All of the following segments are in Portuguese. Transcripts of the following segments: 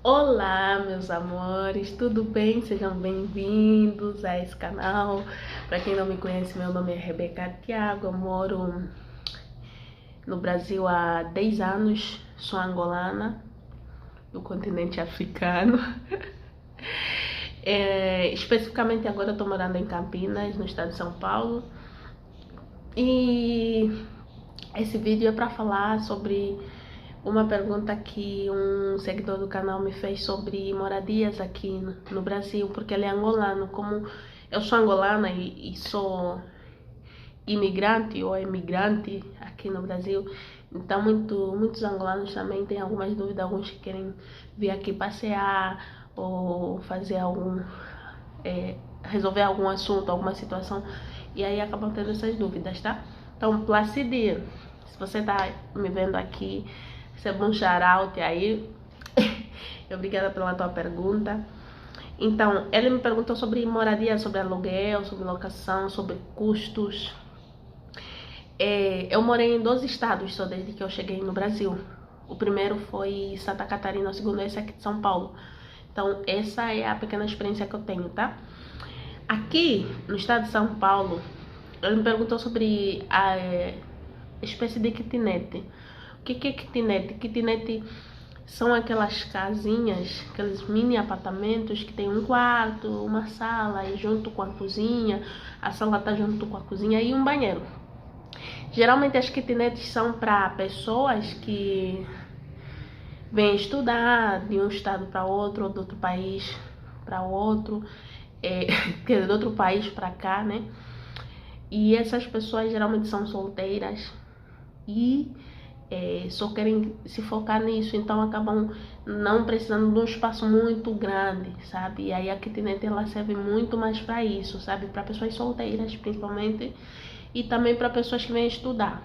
Olá, meus amores, tudo bem? Sejam bem-vindos a esse canal. Para quem não me conhece, meu nome é Rebeca Thiago, eu moro no Brasil há 10 anos, sou angolana, do continente africano. Especificamente agora eu estou morando em Campinas, no estado de São Paulo. E esse vídeo é para falar sobre uma pergunta que um seguidor do canal me fez sobre moradias aqui no Brasil, porque ele é angolano. Como eu sou angolana e sou imigrante ou emigrante aqui no Brasil, então muitos angolanos também têm algumas dúvidas, alguns que querem vir aqui passear ou fazer resolver algum assunto, alguma situação, e aí acabam tendo essas dúvidas, tá? Então, Placide, se você tá me vendo aqui, receba um shout aí. Obrigada pela tua pergunta. Então, ele me perguntou sobre moradia, sobre aluguel, sobre locação, sobre custos. Eu morei em 2 estados só desde que eu cheguei no Brasil. O primeiro foi Santa Catarina, o segundo esse aqui de São Paulo. Então, essa é a pequena experiência que eu tenho, tá? Aqui no estado de São Paulo, ele me perguntou sobre a espécie de kitnet. O que é kitnet? Kitnet são aquelas casinhas, aqueles mini apartamentos que tem um quarto, uma sala e junto com a cozinha, a sala tá junto com a cozinha e um banheiro. Geralmente as kitnets são para pessoas que vêm estudar de um estado para outro, ou de outro país para outro, quer dizer, de outro país para cá, né? E essas pessoas geralmente são solteiras e só querem se focar nisso, então acabam não precisando de um espaço muito grande, sabe? E aí a kitnet ela serve muito mais para isso, sabe? Para pessoas solteiras principalmente, e também para pessoas que vêm estudar.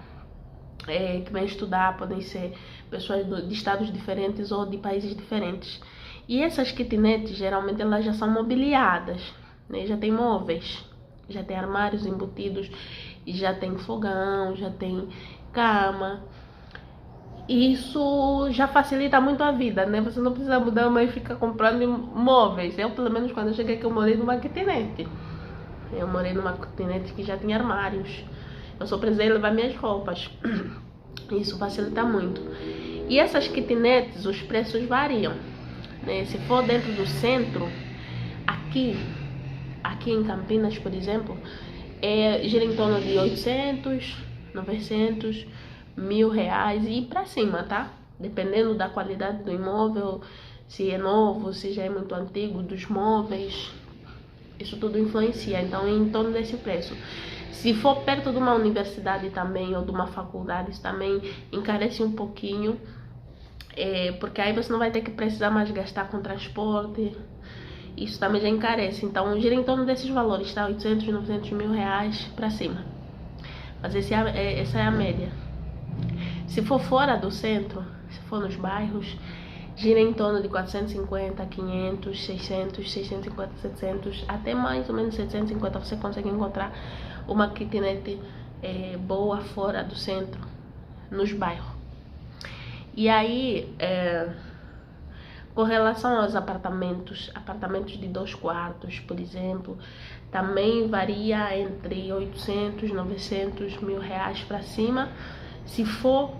Que vêm estudar podem ser pessoas de estados diferentes ou de países diferentes. E essas kitnets geralmente elas já são mobiliadas, né? Já tem móveis, já tem armários embutidos, já tem fogão, já tem cama. Isso já facilita muito a vida, né? Você não precisa mudar, mas fica comprando móveis. Eu, pelo menos, quando eu cheguei aqui, eu morei numa kitnet. Eu morei numa kitnet que já tinha armários. Eu só precisei levar minhas roupas. Isso facilita muito. E essas kitnets, os preços variam, né? Se for dentro do centro, aqui em Campinas, por exemplo, gira em torno de 800, 900, R$ 1.000 e pra cima, tá? Dependendo da qualidade do imóvel, se é novo, se já é muito antigo, dos móveis, isso tudo influencia. Então, em torno desse preço. Se for perto de uma universidade também ou de uma faculdade, isso também encarece um pouquinho, porque aí você não vai ter que precisar mais gastar com transporte. Isso também já encarece. Então, gira em torno desses valores, tá? 800, 900, R$ 1.000 pra cima. Mas essa é a média. Se for fora do centro, se for nos bairros, gira em torno de 450, 500, 600, 650, 700, até mais ou menos 750 você consegue encontrar uma kitnet boa fora do centro, nos bairros. E aí, com relação aos apartamentos de 2 quartos, por exemplo, também varia entre 800, 900, R$ 1.000 para cima, se for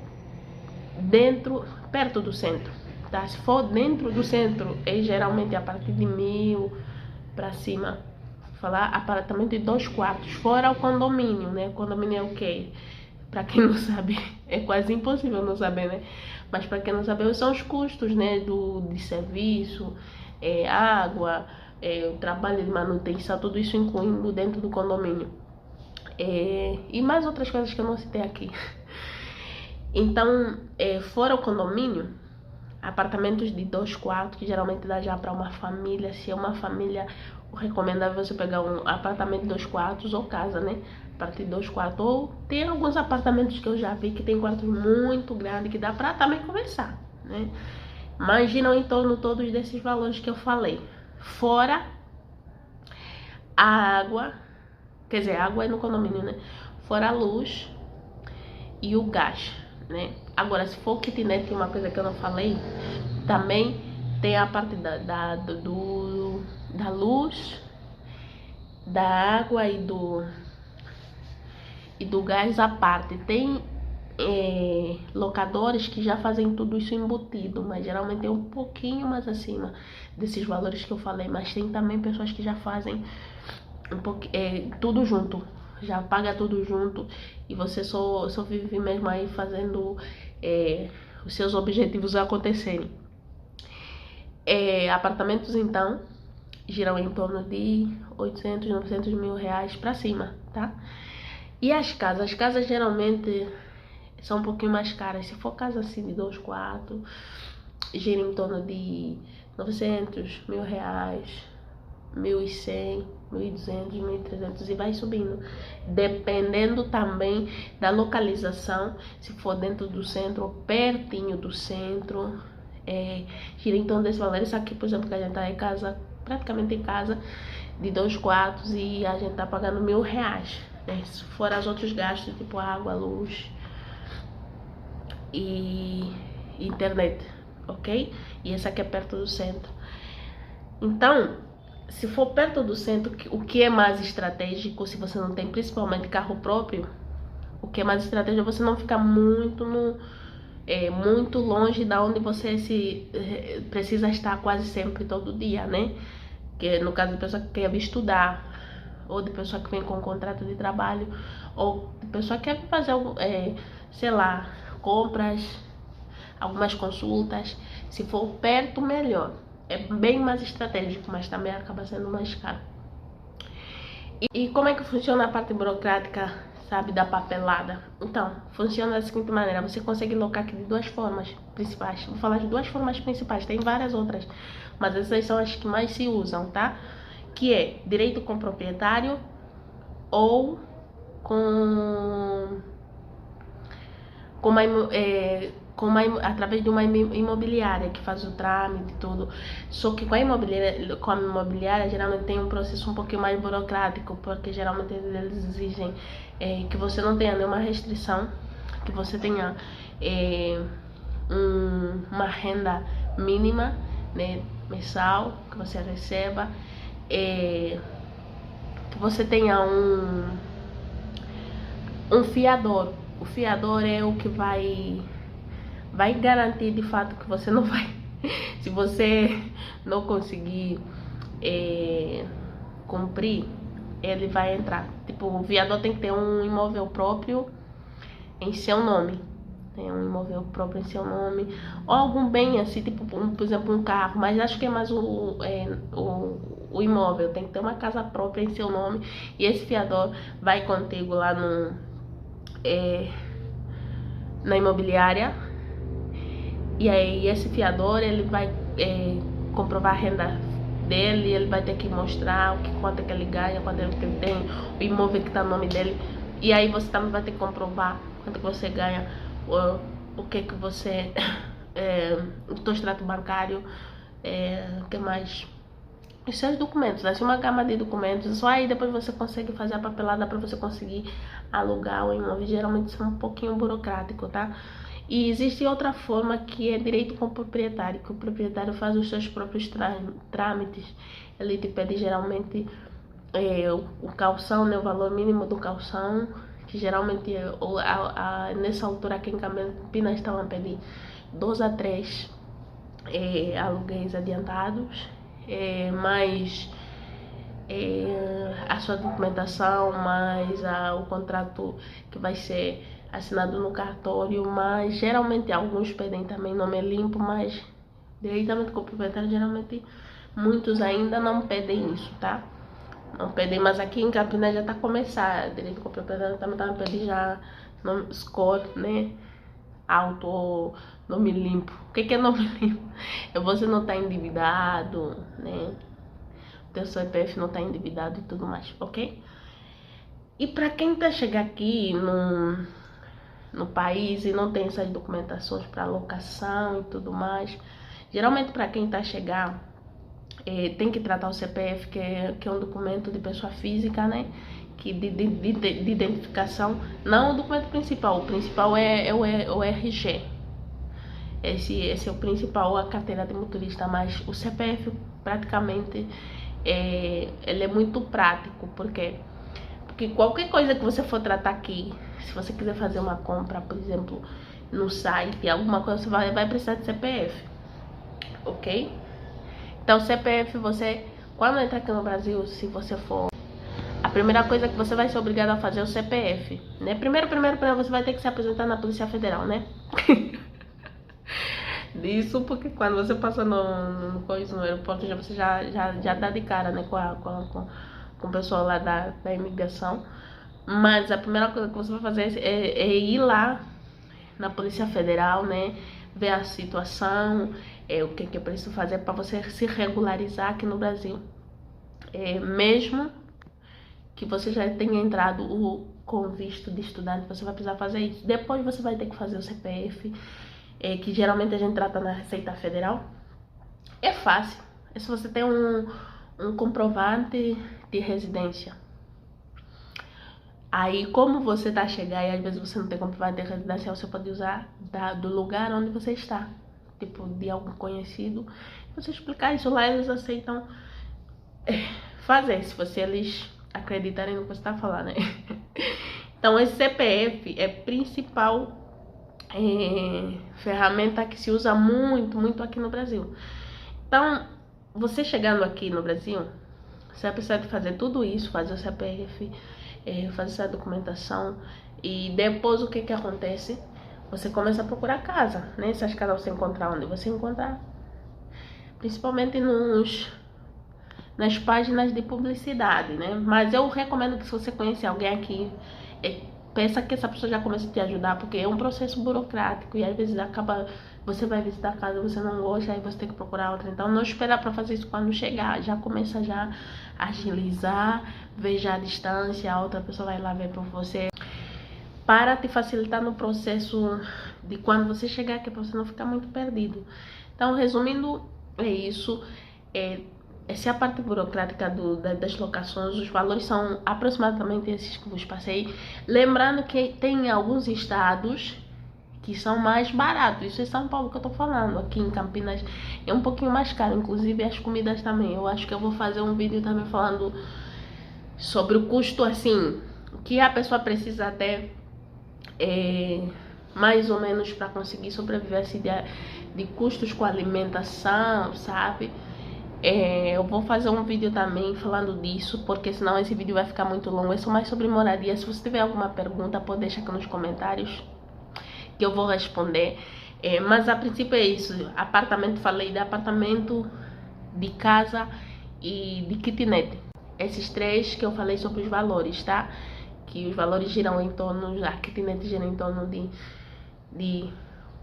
perto do centro, tá? Se for dentro do centro, é geralmente a partir de 1.000 para cima. Vou falar apartamento de 2 quartos, fora o condomínio, né? O condomínio é o quê? Para quem não sabe, é quase impossível não saber, né? Mas para quem não sabe, são os custos, né? De serviço, água, o trabalho de manutenção, tudo isso incluindo dentro do condomínio. E mais outras coisas que eu não citei aqui. Então, fora o condomínio, apartamentos de 2 quartos, que geralmente dá já para uma família. Se é uma família, o recomendável é você pegar um apartamento de 2 quartos ou casa, né? A partir de 2 quartos. Ou tem alguns apartamentos que eu já vi que tem quartos muito grandes, que dá para também conversar, né? Mas giram em torno todos desses valores que eu falei. Fora a água, quer dizer, a água é no condomínio, né? Fora a luz e o gás, né? Agora, se for kitnet, uma coisa que eu não falei, também tem a parte da luz, da água e do gás à parte. Tem locadores que já fazem tudo isso embutido, mas geralmente é um pouquinho mais acima desses valores que eu falei. Mas tem também pessoas que já fazem tudo junto, já paga tudo junto, e você só vive mesmo aí fazendo os seus objetivos acontecerem. Apartamentos então giram em torno de 800, 900 mil reais para cima, tá? E as casas geralmente são um pouquinho mais caras. Se for casa assim de 2 quartos, gira em torno de 900 mil reais, 1.100, 1.200, 1.300 e vai subindo, dependendo também da localização. Se for dentro do centro ou pertinho do centro, gira em torno desse valor. Isso aqui, por exemplo, que a gente tá em casa, praticamente em casa de 2 quartos, e a gente tá pagando 1.000 reais, né? Se fora os outros gastos, tipo água, luz e internet, ok? E esse aqui é perto do centro. Então, se for perto do centro, o que é mais estratégico, se você não tem principalmente carro próprio, o que é mais estratégico é você não ficar muito muito longe da onde você precisa estar quase sempre, todo dia, né? Que no caso de pessoa que quer vir estudar, ou de pessoa que vem com um contrato de trabalho, ou de pessoa que quer fazer sei lá, compras, algumas consultas. Se for perto, melhor. É bem mais estratégico, mas também acaba sendo mais caro. E como é que funciona a parte burocrática, sabe, da papelada? Então, funciona da seguinte maneira: você consegue locar aqui de 2 formas principais. Vou falar de 2 formas principais, tem várias outras, mas essas são as que mais se usam, tá? Que é direito com proprietário ou através de uma imobiliária que faz o trâmite e tudo. Só que com a imobiliária geralmente tem um processo um pouquinho mais burocrático, porque geralmente eles exigem que você não tenha nenhuma restrição, que você tenha uma renda mínima, né, mensal, que você receba, que você tenha um fiador. O fiador é o que vai garantir de fato que você não vai se você não conseguir cumprir, ele vai entrar. Tipo, o fiador tem que ter um imóvel próprio em seu nome, tem um imóvel próprio em seu nome, ou algum bem assim, tipo, por exemplo, um carro, mas acho que é mais o imóvel. Tem que ter uma casa própria em seu nome, e esse fiador vai contigo lá na imobiliária. E aí esse fiador, ele vai comprovar a renda dele, ele vai ter que mostrar quanto é que ele ganha, quanto é que ele tem, o imóvel que está no nome dele. E aí você também vai ter que comprovar quanto é que você ganha, o que você o teu extrato bancário, que mais, os seus documentos, assim, uma gama de documentos. Só aí depois você consegue fazer a papelada para você conseguir alugar o imóvel. Geralmente isso é um pouquinho burocrático, tá? E existe outra forma, que é direito com o proprietário, que o proprietário faz os seus próprios trâmites. Ele te pede geralmente o calção, né, o valor mínimo do calção, que geralmente nessa altura aqui em Campinas estavam a pedir 2 a 3 aluguéis adiantados, mais a sua documentação, mais o contrato que vai ser assinado no cartório. Mas geralmente alguns pedem também nome limpo, mas diretamente com o proprietário, geralmente muitos ainda não pedem isso, tá? Não pedem, mas aqui em Campinas já tá começando. Direito com o proprietário também tá pedindo já nome, score, né, alto, ou nome limpo. O que é nome limpo? É você não tá endividado, né, teu CPF não tá endividado e tudo mais, ok? E para quem tá chegando aqui no país e não tem essas documentações para locação e tudo mais, geralmente para quem tá chegando, tem que tratar o CPF, que é um documento de pessoa física, né, que de identificação. Não o documento principal, o principal é o RG. Esse é o principal, a carteira de motorista, mas o CPF praticamente ele é muito prático, porque qualquer coisa que você for tratar aqui, se você quiser fazer uma compra, por exemplo, no site, alguma coisa, você vai precisar de CPF, ok? Então, CPF, você, quando entra aqui no Brasil, se você for, a primeira coisa que você vai ser obrigado a fazer é o CPF, né? Primeiro, você vai ter que se apresentar na Polícia Federal, né? Isso porque quando você passa no aeroporto, você já dá de cara, né, com o pessoal lá da imigração. Mas a primeira coisa que você vai fazer é ir lá na Polícia Federal, né, ver a situação, o que é preciso fazer para você se regularizar aqui no Brasil. Mesmo que você já tenha entrado com visto de estudante, você vai precisar fazer isso. Depois você vai ter que fazer o CPF, que geralmente a gente trata na Receita Federal. É fácil, é se você tem um comprovante de residência. Aí, como você tá a chegar e às vezes você não tem comprovante de residência, você pode usar do lugar onde você está, tipo de algum conhecido. Você explicar isso lá, eles aceitam fazer, se eles acreditarem no que você está falando, né? Então, esse CPF é a principal ferramenta que se usa muito aqui no Brasil. Então, você chegando aqui no Brasil, você vai precisar de fazer tudo isso, fazer o CPF, fazer essa documentação, e depois o que acontece? Você começa a procurar casa, né? Essas casas você encontrar onde você encontrar, principalmente nas páginas de publicidade, né? Mas eu recomendo que, se você conhecer alguém aqui, peça que essa pessoa já comece a te ajudar, porque é um processo burocrático e às vezes você vai visitar a casa, você não gosta, aí você tem que procurar outra. Então não espera para fazer isso quando chegar, já começa a agilizar, veja a distância, a outra pessoa vai lá ver para você, para te facilitar no processo de quando você chegar aqui, para você não ficar muito perdido. Então, resumindo, é isso. Essa é a parte burocrática das locações. Os valores são aproximadamente esses que vos passei. Lembrando que tem alguns estados que são mais baratos. Isso é São Paulo que eu tô falando. Aqui em Campinas é um pouquinho mais caro, inclusive as comidas também. Eu acho que eu vou fazer um vídeo também falando sobre o custo, assim, que a pessoa precisa ter mais ou menos para conseguir sobreviver, assim, de custos com alimentação, sabe? Eu vou fazer um vídeo também falando disso, porque senão esse vídeo vai ficar muito longo. É só mais sobre moradia. Se você tiver alguma pergunta, pode deixar aqui nos comentários que eu vou responder. Mas a princípio é isso. Apartamento, falei de apartamento, de casa e de kitnet. Esses três que eu falei sobre os valores, tá? Que os valores giram em torno, a kitnet gira em torno de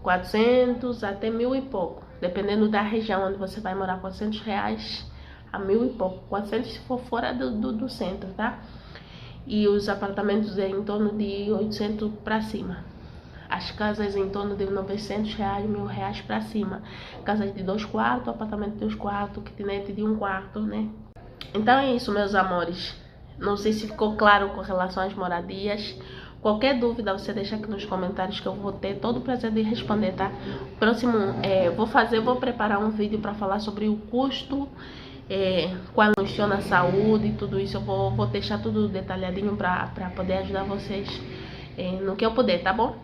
400 até 1.000 e pouco. Dependendo da região onde você vai morar, R$400 a 1.000 e pouco. 400 se for fora do centro, tá? E os apartamentos em torno de 800 para cima. As casas em torno de R$900, R$1.000 para cima. Casas de 2 quartos, apartamento de 2 quartos, kitnet de 1 quarto, né? Então é isso, meus amores. Não sei se ficou claro com relação às moradias. Qualquer dúvida você deixa aqui nos comentários, que eu vou ter todo o prazer de responder, tá? Próximo, vou preparar um vídeo para falar sobre o custo, quando funciona a saúde e tudo isso. Eu vou deixar tudo detalhadinho para poder ajudar vocês no que eu puder, tá bom?